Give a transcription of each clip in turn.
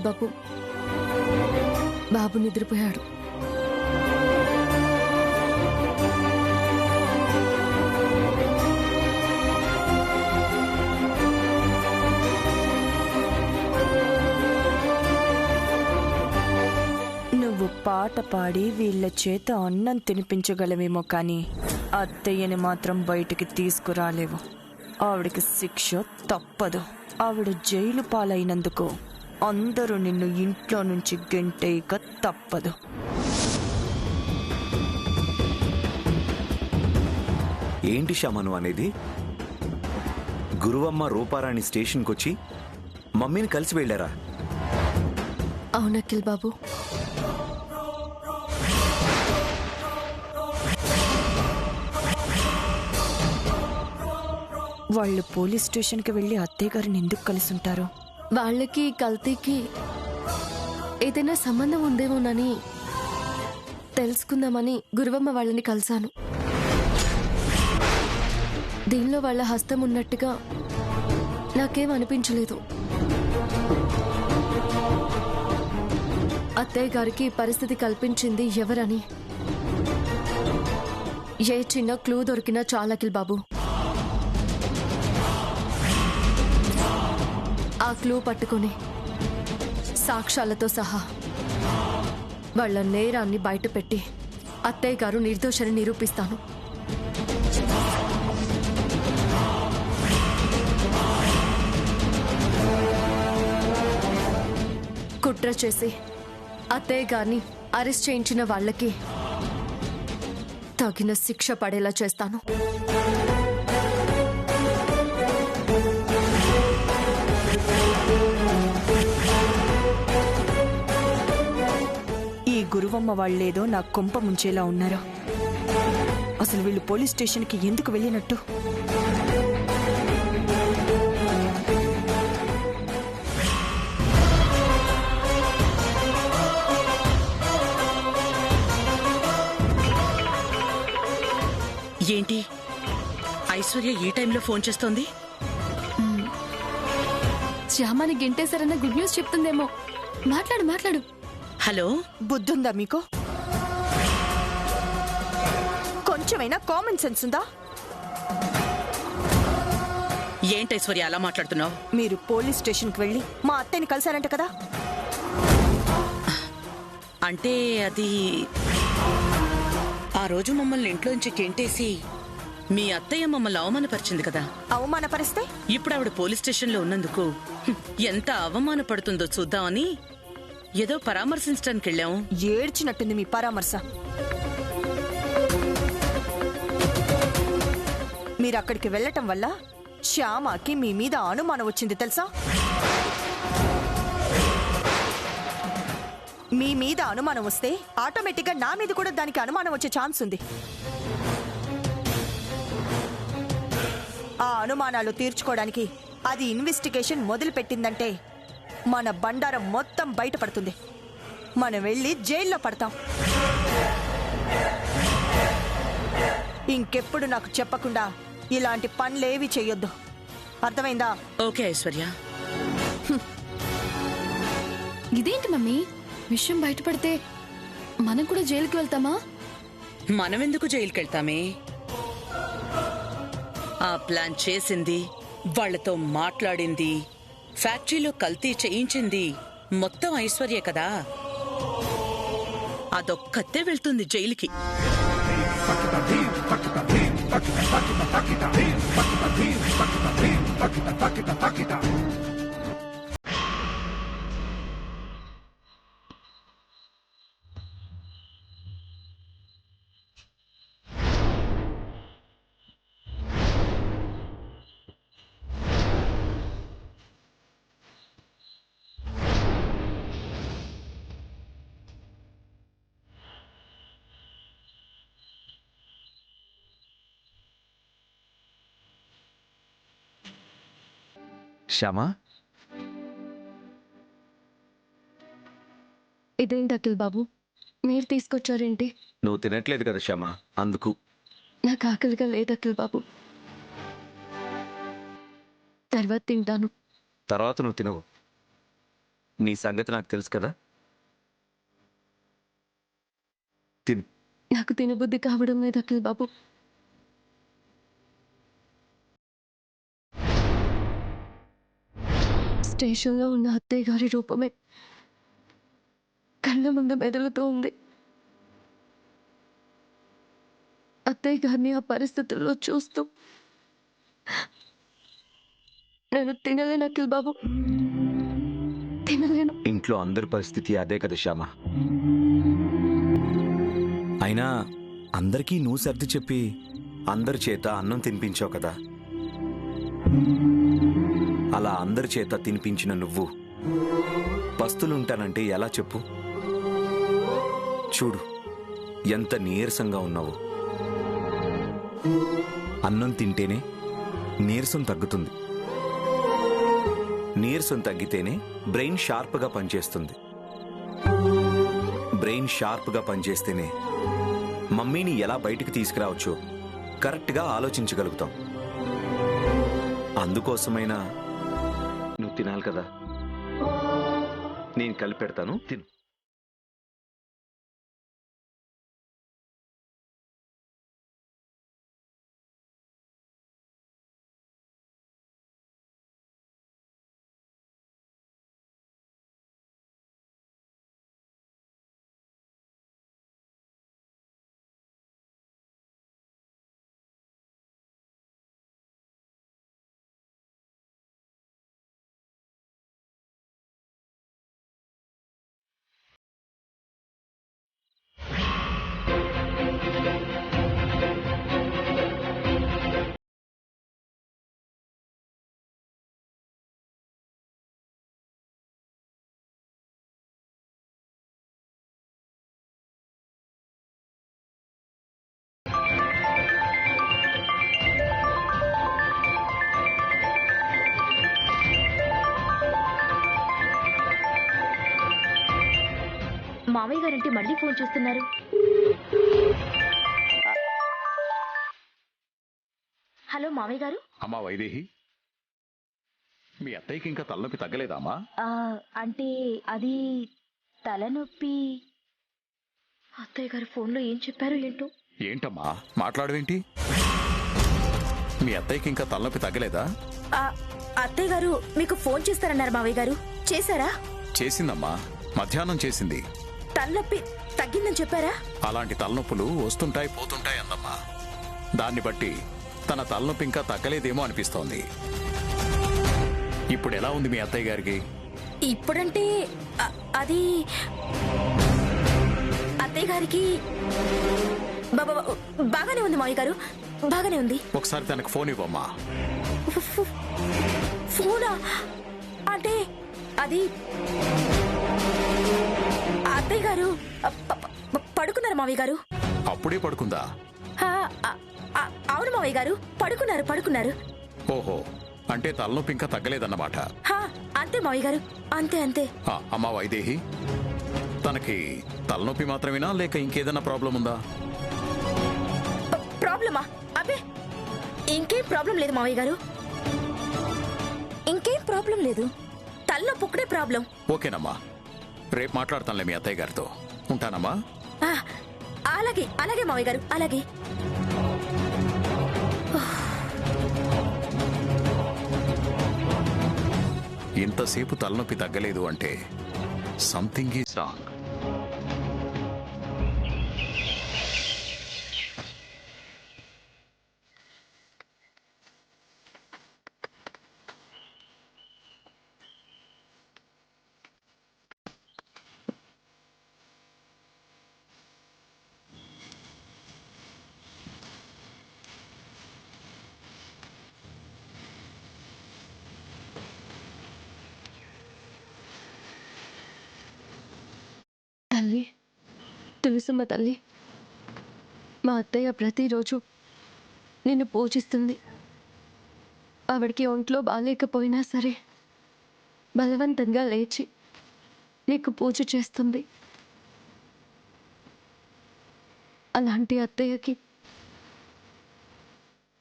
బాబు. బాబు నిద్రపోయాడు. నువ్వు పాట పాడి వీళ్ళ చేత అన్నం తినిపించగలవేమో కానీ అత్తయ్యని మాత్రం బయటికి తీసుకురాలేవు. ఆవిడకి శిక్ష తప్పదు. ఆవిడ జైలు పాలైనందుకు అందరూ నిన్ను ఇంట్లో నుంచి గెంటేయక తప్పదు. ఏంటి శ్యామను అనేది? గురువమ్మ రూపారాణి స్టేషన్కి వచ్చి మమ్మీని కలిసి వెళ్ళారా? అవునఖిల్ బాబు. వాళ్ళు పోలీస్ స్టేషన్కి వెళ్ళి అత్తయ్య గారిని ఎందుకు కలిసి ఉంటారు? వాళ్ళకి కల్తీకి ఏదైనా సంబంధం ఉందేమోనని తెలుసుకుందామని గురువమ్మ వాళ్ళని కలిశాను. దీనిలో వాళ్ళ హస్తం ఉన్నట్టుగా నాకేం అనిపించలేదు. అత్తయ్య గారికి పరిస్థితి కల్పించింది ఎవరని ఏ చిన్న క్లూ దొరికినా చాలకిల్ బాబు. ఆ క్లూ పట్టుకుని సాక్ష్యాలతో సహా వాళ్ళ నేరాన్ని బయటపెట్టి అత్తయ్య గారు నిర్దోషని నిరూపిస్తాను. కుట్ర చేసి అత్తయ్య గారిని అరెస్ట్ చేయించిన వాళ్ళకి తగిన శిక్ష పడేలా చేస్తాను. ఈ గురువమ్మ వాళ్ళేదో నా కొంప ముంచేలా ఉన్నారు. అసలు వీళ్ళు పోలీస్ స్టేషన్కి ఎందుకు వెళ్ళినట్టు? ఏంటి ఐశ్వర్య ఈ టైంలో ఫోన్ చేస్తోంది? శ్యామాని గెంటేశారన్న గుడ్ న్యూస్ చెప్తుందేమో. మాట్లాడు మాట్లాడు. హలో, బుద్ధుందా మీకు? కొంచెమైనా కామన్ సెన్స్ ఉందా? ఏంటి ఐశ్వర్య అలా మాట్లాడుతున్నావు? మీరు పోలీస్ స్టేషన్కి వెళ్ళి మా అత్తయ్యని కలిశారంట కదా? అంటే అది ఆ రోజు మమ్మల్ని ఇంట్లోంచి గెంటేసి మీ అత్తయ్య మమ్మల్ని అవమానపరిచింది కదా. అవమానపరిస్తే ఇప్పుడు ఆవిడ పోలీస్ స్టేషన్లో ఉన్నందుకు ఎంత అవమానపడుతుందో చూద్దామని ఏదో పరామర్శించడానికి వెళ్ళాము. ఏడ్చినట్టుంది మీ పరామర్శ. మీరు అక్కడికి వెళ్ళటం వల్ల శ్యామకి మీ మీద అనుమానం వచ్చింది తెలుసా? మీ మీద అనుమానం వస్తే ఆటోమేటిక్గా నా మీద కూడా దానికి అనుమానం వచ్చే ఛాన్స్ ఉంది. ఆ అనుమానాలు తీర్చుకోవడానికి అది ఇన్వెస్టిగేషన్ మొదలు పెట్టిందంటే మన బండారం మొత్తం బయటపడుతుంది. మనం వెళ్ళి జైల్లో పడతాం. ఇంకెప్పుడు నాకు చెప్పకుండా ఇలాంటి పనులేవి చెయ్యొద్దు. అర్థమైందా? ఓకే ఐశ్వర్య. ఇదేంటి మమ్మీ, విషయం బయటపడితే మనం కూడా జైలుకి వెళ్తామా? మనమెందుకు జైలుకెళ్తామే? ఆ ప్లాన్ చేసింది, వాళ్లతో మాట్లాడింది, ఫ్యాక్టరీలో కల్తీ చేయించింది మొత్తం ఐశ్వర్య కదా. అదొక్కతే వెళ్తుంది జైలుకి. శ్యామా, ఇదేంటి అఖిల్ బాబు, మీరు తీసుకొచ్చారేంటి? నువ్వు తినట్లేదు కదా శ్యామా, అందుకు. నాకు ఆకలిగా లేదు అఖిల్ బాబు, తర్వాత తింటాను. తర్వాత నువ్వు తినవు. నీ సంగతి నాకు తెలుసు కదా. తిను. నాకు తినబుద్ధి కావడం లేదు అఖిల్ బాబు. స్టేషన్లో ఉన్న అత్తయ్య గారి రూపమే కళ్ళ ముందు మెదులుతూ ఉంది. అత్తయ్య గారిని ఆ పరిస్థితుల్లో చూస్తూ నేను తినలేను అఖిల్ బాబు, తినలేను. ఇంట్లో అందరి పరిస్థితి అదే కదా శ్యామ. అయినా అందరికీ నువ్వు సర్ది చెప్పి అందరి చేత అన్నం తినిపించావు కదా. అలా అందరి చేత తినిపించిన నువ్వు పస్తులుంటానంటే ఎలా చెప్పు? చూడు ఎంత నీరసంగా ఉన్నావు. అన్నం తింటేనే నీరసం తగ్గుతుంది. నీరసం తగ్గితేనే బ్రెయిన్ షార్ప్గా పనిచేస్తుంది. బ్రెయిన్ షార్ప్గా పనిచేస్తేనే మమ్మీని ఎలా బయటికి తీసుకురావచ్చో కరెక్ట్గా ఆలోచించగలుగుతాం. అందుకోసమైనా నువ్వు తినాలి కదా. నేను కలిపి పెడతాను, తిను. మామయ్య గారంటే మళ్ళీ ఫోన్ చేస్తున్నారు. హలో మామయ్య గారు. అమ్మా వైదేహి, మీ అత్తయ్యకి ఇంకా తలనొప్పి తగ్గలేదామా? అంటే అది తలనొప్పి. అత్తయ్య గారు ఫోన్లో ఏం చెప్పారు ఏంటో. ఏంటమ్మా మాట్లాడవేంటి? మీ అత్తయ్యకి ఇంకా తలనొప్పి తగ్గలేదా? అత్తయ్య గారు మీకు ఫోన్ చేస్తారన్నారు మామయ్య గారు. చేశారా? చేసిందమ్మా, మధ్యాహ్నం చేసింది. తలనొప్పి తగ్గిందని చెప్పారా? అలాంటి తలనొప్పులు వస్తుంటాయి పోతుంటాయి అందమ్మా. దాన్ని బట్టి తన తలనొప్పి ఇంకా తగ్గలేదేమో అనిపిస్తోంది. ఇప్పుడు ఎలా ఉంది మీ అత్తయ్య గారికి? ఇప్పుడంటే అది అత్తయ్య గారికి బాగానే ఉంది మామయ్య గారు, బాగానే ఉంది. ఒకసారి తనకు ఫోన్ ఇవ్వమ్మా. ఫోనా? అంటే అది అత్తయ్య గారు పడుకున్నారు మామయ్య గారు. అప్పుడే పడుకుందా? అవును మామయ్య గారు, పడుకున్నారు. ఓహో, అంటే తలనొప్పి ఇంకా తగ్గలేదన్నమాట. అంతే మామయ్య గారు, అంతే. అమ్మా వైదేహి, తనకి తలనొప్పి మాత్రమేనా లేక ఇంకేదైనా ప్రాబ్లం ఉందా? ప్రాబ్లమా? అబ్బే ఇంకేం ప్రాబ్లం లేదు మామయ్య గారు, ఇంకేం ప్రాబ్లం లేదు. తలనొప్పి ఒక్కడే ప్రాబ్లం. ఓకేనమ్మా, రేపు మాట్లాడతానులే మీ అత్తయ్య గారితో. ఉంటానమ్మా. అలాగే మావయ్య గారు, అలాగే. ఇంతసేపు తలనొప్పి తగ్గలేదు అంటే సంథింగ్ ఈజ్ రాంగ్. తల్లి, తులసమ్మ తల్లి, మా అత్తయ్య ప్రతిరోజు నిన్ను పూజిస్తుంది. ఆవిడకి ఒంట్లో బాగాలేకపోయినా సరే బలవంతంగా లేచి నీకు పూజ చేస్తుంది. అలాంటి అత్తయ్యకి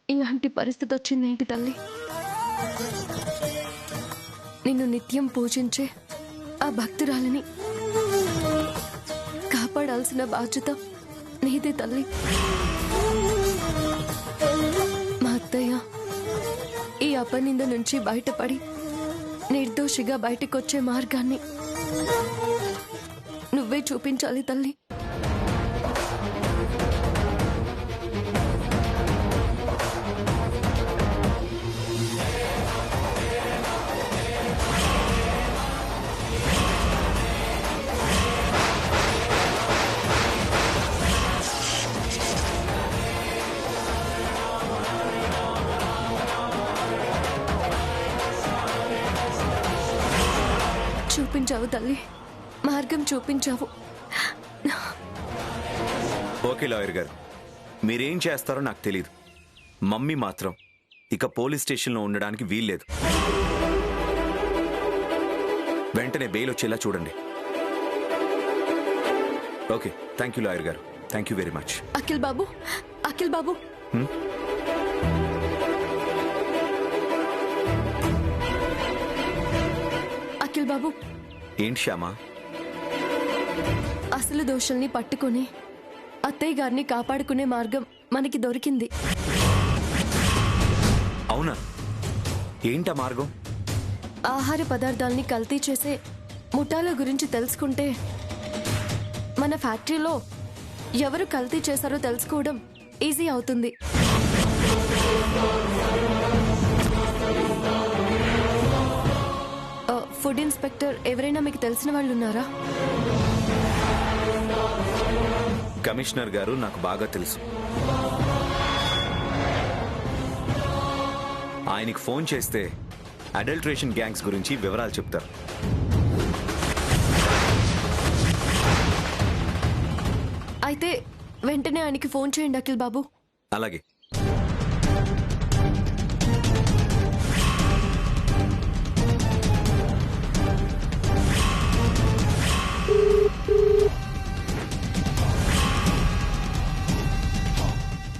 ఇలాంటి పరిస్థితి వచ్చిందేంటి తల్లి? నిన్ను నిత్యం పూజించే ఆ భక్తురాలిని కాపాడాల్సిన బాధ్యత నీదే తల్లి. మా అత్తయ్య ఈ అపనింద నుంచి బయటపడి నిర్దోషిగా బయటకొచ్చే మార్గాన్ని నువ్వే చూపించాలి తల్లి. చూపించావు తల్లి, మార్గం చూపించావు. ఓకే లాయర్ గారు, మీరేం చేస్తారో నాకు తెలీదు. మమ్మీ మాత్రం ఇక పోలీస్ స్టేషన్లో ఉండడానికి వీల్లేదు. వెంటనే బెయిల్ వచ్చేలా చూడండి. ఓకే, థ్యాంక్ యూ లాయర్ గారు, thank you very much. Akhil Babu, Akhil Babu, Akhil Babu, ఏంటి శ్యామా? అసలు దోషుల్ని పట్టుకుని అత్తయ్య గారిని కాపాడుకునే మార్గం మనకి దొరికింది. అవునా? ఏంటా మార్గం? ఆహార పదార్థాలని కల్తీ చేసే ముఠాల గురించి తెలుసుకుంటే మన ఫ్యాక్టరీలో ఎవరు కల్తీ చేశారో తెలుసుకోవడం ఈజీ అవుతుంది. ఫుడ్ ఇన్స్పెక్టర్ ఎవరైనా మీకు తెలిసిన వాళ్ళు ఉన్నారా? కమిషనర్ గారు నాకు బాగా తెలుసు. ఆయనకి ఫోన్ చేస్తే అడల్ట్రేషన్ గ్యాంగ్స్ గురించి వివరాలు చెప్తారు. అయితే వెంటనే ఆయనకి ఫోన్ చేయండి అఖిల్ బాబు. అలాగే.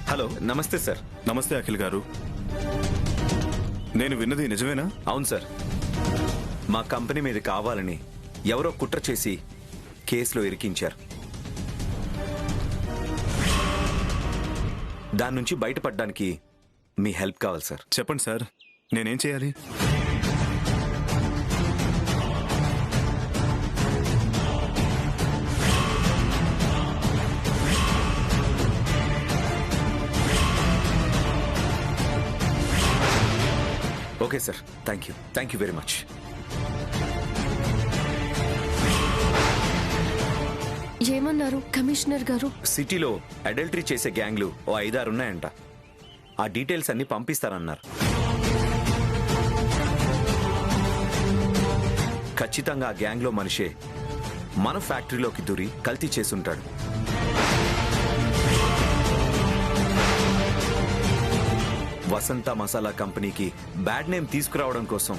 హలో, నమస్తే సార్. నమస్తే అఖిల్ గారు, నేను విన్నది నిజమేనా? అవును సార్, మా కంపెనీ మీద కావాలని ఎవరో కుట్ర చేసి కేసులో ఇరికించారు. దాని నుంచి బయటపడడానికి మీ హెల్ప్ కావాలి సార్. చెప్పండి సార్, నేనేం చేయాలి? Okay sir, thank you very much. ఏమన్నారు కమిషనర్ గారు? సిటీలో అడల్టరీ చేసే గ్యాంగ్లు ఓ 5-6 ఉన్నాయంట. ఆ డీటెయిల్స్ అన్ని పంపిస్తారన్నారు. ఖచ్చితంగా ఆ గ్యాంగ్లో మనిషే మన ఫ్యాక్టరీలోకి దూరి కల్తీ చేసుంటాడు. వసంత మసాలా కంపెనీకి బ్యాడ్ నేమ్ తీసుకురావడం కోసం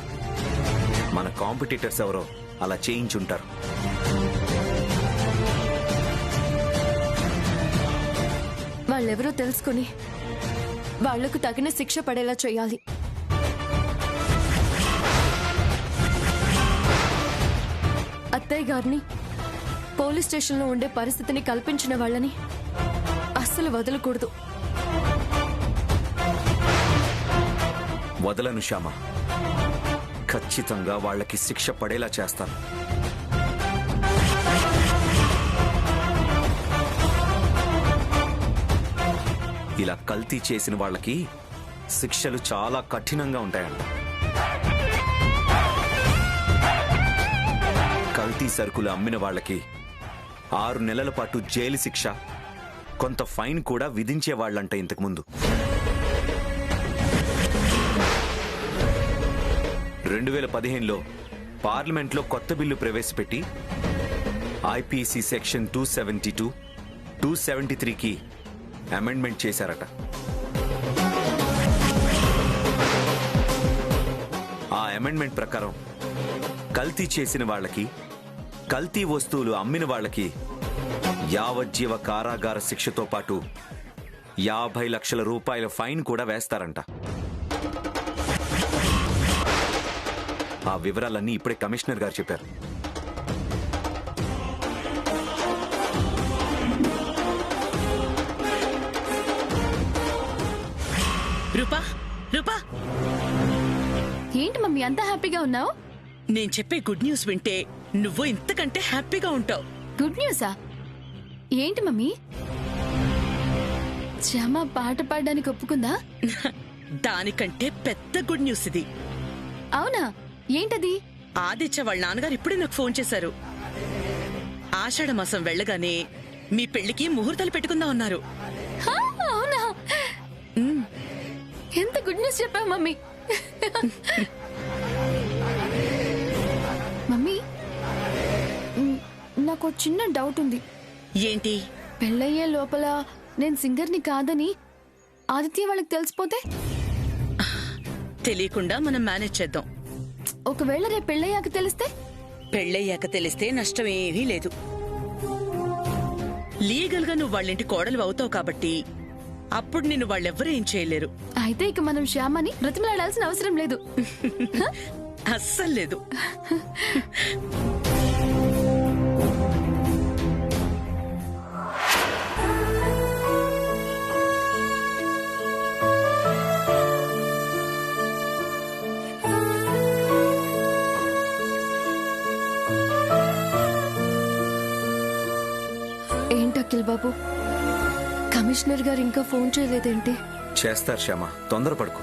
మన కాంపిటీటర్స్ ఎవరో అలా చేయించుంటారు. వాళ్ళెవరో తెలుసుకుని వాళ్లకు తగిన శిక్ష పడేలా చేయాలి. అత్తయ్య గారిని పోలీస్ స్టేషన్లో ఉండే పరిస్థితిని కల్పించిన వాళ్ళని అస్సలు వదలకూడదు. వదలను శ్యామ, ఖచ్చితంగా వాళ్ళకి శిక్ష పడేలా చేస్తాను. ఇలా కల్తీ చేసిన వాళ్ళకి శిక్షలు చాలా కఠినంగా ఉంటాయంట. కల్తీ సరుకులు అమ్మిన వాళ్ళకి 6 నెలల పాటు జైలు శిక్ష, కొంత ఫైన్ కూడా విధించేవాళ్లంట ఇంతకుముందు. 2015లో పార్లమెంట్లో కొత్త బిల్లు ప్రవేశపెట్టి ఐపీసీ సెక్షన్ 272, 273కి అమెండ్మెంట్ చేశారట. ఆ అమెండ్మెంట్ ప్రకారం కల్తీ చేసిన వాళ్ళకి, కల్తీ వస్తువులు అమ్మిన వాళ్ళకి యావజ్జీవ కారాగార శిక్షతో పాటు 50 లక్షల రూపాయల ఫైన్ కూడా వేస్తారంట. ఆ వివరాలన్నీ ఇప్పుడే కమిషనర్ గారు చెప్పారు. రూపా రూపా, ఏంటి మమ్మీ అంత హ్యాపీగా ఉన్నావు? నేను చెప్పే గుడ్ న్యూస్ వింటే నువ్వు ఇంతకంటే హ్యాపీగా ఉంటావు. గుడ్ న్యూసా? ఏంటి మమ్మీ? శ్యామ పాట పాడడానికి ఒప్పుకుందా? దానికంటే పెద్ద గుడ్ న్యూస్ ఇది. అవునా? ఏంటది? ఆదిత్య వాళ్ళ నాన్నగారు ఇప్పుడే నాకు ఫోన్ చేశారు. ఆషాఢ మాసం వెళ్ళగానే మీ పెళ్లికి ముహూర్తాలు పెట్టుకుందా ఉన్నారు. హా, అవునా? ఎంత గుడ్ న్యూస్ చెప్పావు మమ్మీ. మమ్మీ, నాకు చిన్న డౌట్ ఉంది. ఏంటి? పెళ్ళయ్యే లోపల నేను సింగర్ని కాదని ఆదిత్య వాళ్ళకి తెలిసిపోతే? తెలియకుండా మనం మేనేజ్ చేద్దాం. ఒకవేళ రేపు పెళ్ళయ్యాక తెలిస్తే? పెళ్ళయ్యాక తెలిస్తే నష్టమేమీ లేదు. లీగల్ గా నువ్వు వాళ్ళింటి కోడలు అవుతావు కాబట్టి అప్పుడు నిన్ను వాళ్ళెవ్వరూ ఏం చేయలేరు. అయితే ఇక మనం శ్యామని బ్రతిమలాడాల్సిన అవసరం లేదు. అస్సలు లేదు. ఏంటి అఖిల్ బాబు, కమిషనర్ గారు ఇంకా ఫోన్ చేయలేదేంటి? చేస్తారు శ్యామ, తొందరపడుకో.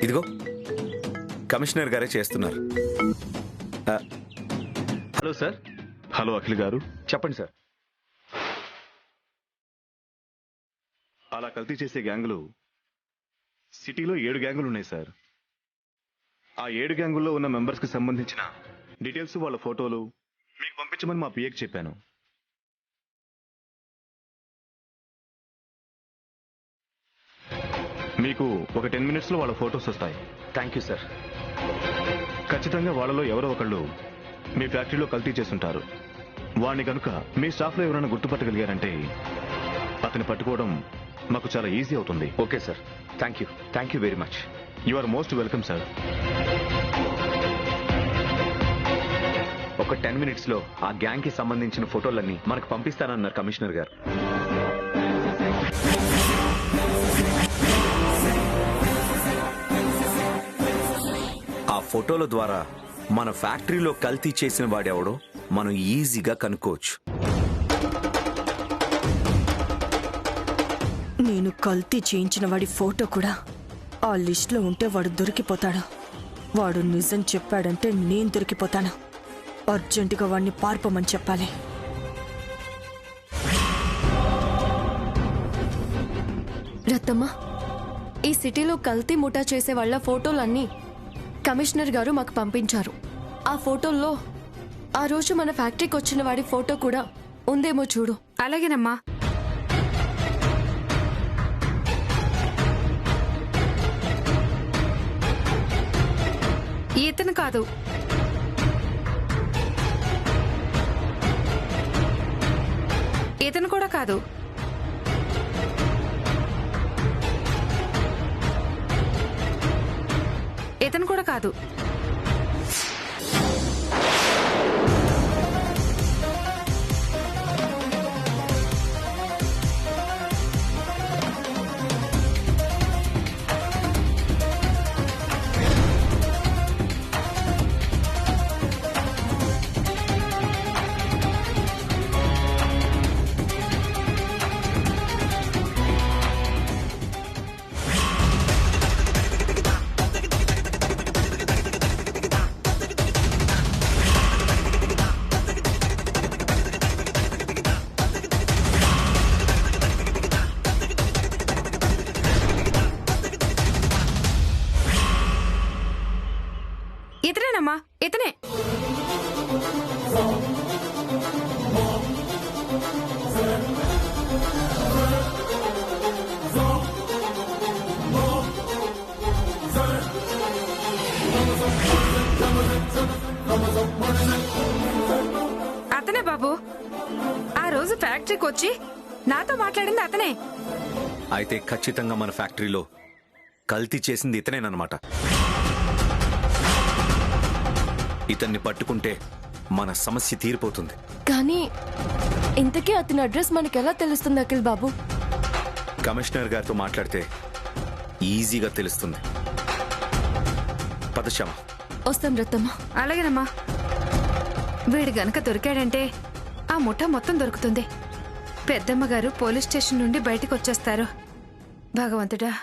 ఇదిగో కమిషనర్ గారే చేస్తున్నారు. Hello sir. హలో అఖిల్ గారు, చెప్పండి సార్. అలా కల్తీ చేసే గ్యాంగులు సిటీలో 7 గ్యాంగులు ఉన్నాయి సార్. ఆ 7 గ్యాంగుల్లో ఉన్న మెంబర్స్ కి సంబంధించిన డీటెయిల్స్, వాళ్ళ ఫోటోలు మీకు పంపించమని మా పిఏకి చెప్పాను. మీకు ఒక 10 మినిట్స్లో వాళ్ళ ఫోటోస్ వస్తాయి. Thank you sir. ఖచ్చితంగా వాళ్ళలో ఎవరో ఒకళ్ళు మీ ఫ్యాక్టరీలో కల్తీ చేస్తుంటారు. వాడిని కనుక మీ స్టాఫ్లో ఎవరైనా గుర్తుపట్టగలిగారంటే అతన్ని పట్టుకోవడం మాకు చాలా ఈజీ అవుతుంది. Okay sir. Thank you very much. You are most welcome sir. ఒక 10 మినిట్స్ లో ఆ గ్యాంగ్ కి సంబంధించిన ఫోటోలన్నీ మనకు పంపిస్తానన్నారు కమిషనర్ గారు. ఆ ఫోటోల ద్వారా మన ఫ్యాక్టరీలో కల్తీ చేసిన వాడెవడో మనం ఈజీగా కనుక్కోవచ్చు. నేను కల్తీ చేయించిన వాడి ఫోటో కూడా ఆ లిస్ట్లో ఉంటే వాడు దొరికిపోతాడు. వాడు నిజం చెప్పాడంటే నేను దొరికిపోతాను. అర్జెంటుగా వాడిని పారిపోమని చెప్పాలి. రత్తమ్మ, ఈ సిటీలో కల్తీ ముఠా చేసే వాళ్ళ ఫోటోలన్నీ కమిషనర్ గారు మాకు పంపించారు. ఆ ఫోటోల్లో ఆ రోజు మన ఫ్యాక్టరీకి వచ్చిన వాడి ఫోటో కూడా ఉందేమో చూడు. అలాగేనమ్మా. ఇతను కాదు, ఇతను కూడా కాదు, ఇతను కూడా కాదు. ఇతనేనమ్మా, ఇతనే. అతనే బాబు. ఆ రోజు ఫ్యాక్టరీకి వచ్చి నాతో మాట్లాడింది అతనే. అయితే ఖచ్చితంగా మన ఫ్యాక్టరీలో కల్తీ చేసింది ఇతనేనమాట. ఇతన్ని పట్టుకుంటే మన సమస్య తీరిపోతుంది. కానీ ఇంతకీ అతని అడ్రస్ మనకెలా తెలుస్తుంది అఖిల్ బాబు? కమిషనర్ గారితో మాట్లాడితే ఈజీగా తెలుస్తుంది. పదశ్యామ. వస్తాం రత్తమ్మ. అలాగేనమ్మా. వీడు గనక దొరికాడంటే ఆ ముఠా మొత్తం దొరుకుతుంది. పెద్దమ్మ గారు పోలీస్ స్టేషన్ నుండి బయటికి వచ్చేస్తారు. భగవంతుడా.